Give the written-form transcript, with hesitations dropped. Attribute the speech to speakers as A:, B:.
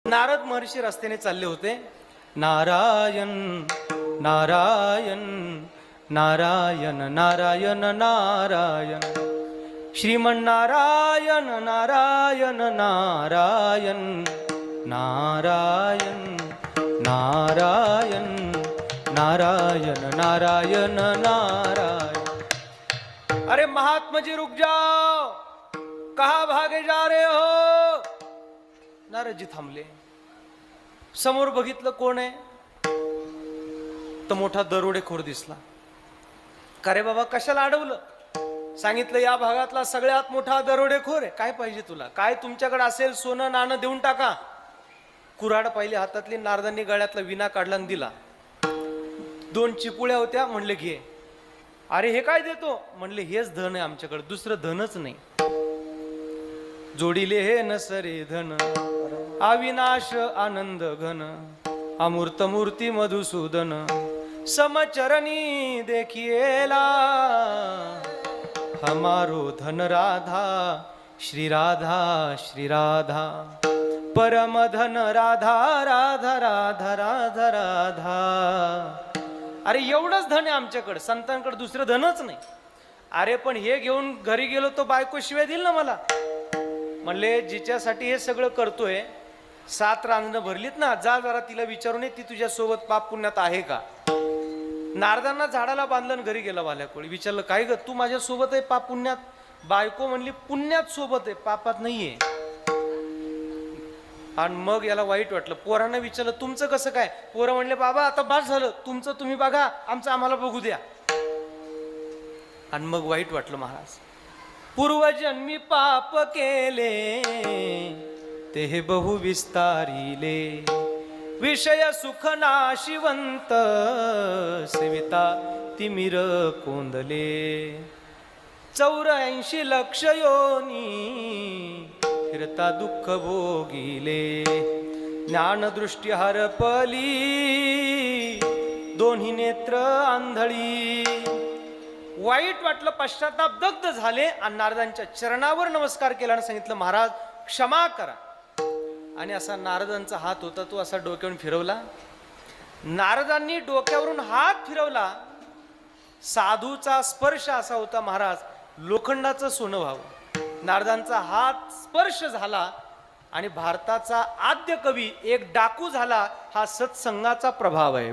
A: नारद महर्षी रस्त्याने चालले होते. नारायण नारायण नारायण नारायण नारायण श्रीमन्नारायण नारायण नारायण नारायण नारायण नारायण नारायण नारायण. अरे महात्मा जी रुक जाओ, कहाँ भागे जा रहे हो? नारदजी थांबले. समोर बघितलं कोण आहे तर मोठा दरोडेखोर दिसला. का रे बाबा, कशाला अडवलं? सांगितलं या भागातला सगळ्यात मोठा दरोडेखोर आहे. काय पाहिजे तुला? काय तुमच्याकडे असेल सोनं नाणं देऊन टाका. कुऱ्हाड पाहिली हातातली. नारदांनी गळ्यातला विना काढला आणि दिला. 2 चिपुळ्या होत्या. म्हणले घे. अरे हे काय देतो? म्हणले हेच धन आहे आमच्याकडे, दुसरं धनच नाही. जोडीले हे नसरे धन, अविनाश आनंद घन, अमूर्त मूर्ती मधुसूदन, समचरणी देखिएला, हमारो धन राधा श्री राधा श्री राधा, परम धन राधा राधा राधा राधा राधा. अरे एवढंच धन आहे आमच्याकडे, संतांकडे दुसरं धनच नाही. अरे पण हे घेऊन घरी गेलो तो बायको शिवाय दिल ना मला. म्हणले जिच्यासाठी हे सगळं करतोय 7 रांजणं भरलीत ना, जा जरा तिला विचारून ये ती तुझ्या सोबत पाप पुण्यात आहे का. नारदांना झाडाला बांधलं घरी गेला. वाल्याकोळी विचारलं काय ग, तू माझ्या सोबत आहे पाप पुण्यात? बायको म्हणली पुण्यात सोबत आहे, पापात नाहीये. आणि मग याला वाईट वाटलं. पोरांना विचारलं तुमचं कसं काय? पोरं म्हणले बाबा आता बास झालं, तुमचं तुम्ही बघा, आमचं आम्हाला बघू द्या. आणि मग वाईट वाटलं. महाराज पूर्वजन्मी पाप केले ते हे बहु विस्तारिले, विषय सुख नाशिवंत सेविता तिमिर कोंदले, 84 लक्ष योनी फिरता दुःख भोगिले, ज्ञानदृष्टी हरपली दोन्ही नेत्र आंधळी. वाईट वाटलं, पश्चाताप दग्ध झाले आणि नारदांच्या चरणावर नमस्कार केला आणि सांगितलं महाराज क्षमा करा. आणि असा नारदांचा हात होता तो असा डोक्यावरून फिरवला. नारदांनी डोक्यावरून हात फिरवला. साधूचा स्पर्श असा होता महाराज लोखंडाचं सोनं व्हावं. नारदांचा हात स्पर्श झाला आणि भारताचा आद्य कवी एक डाकू झाला. हा सत्संगाचा प्रभाव आहे.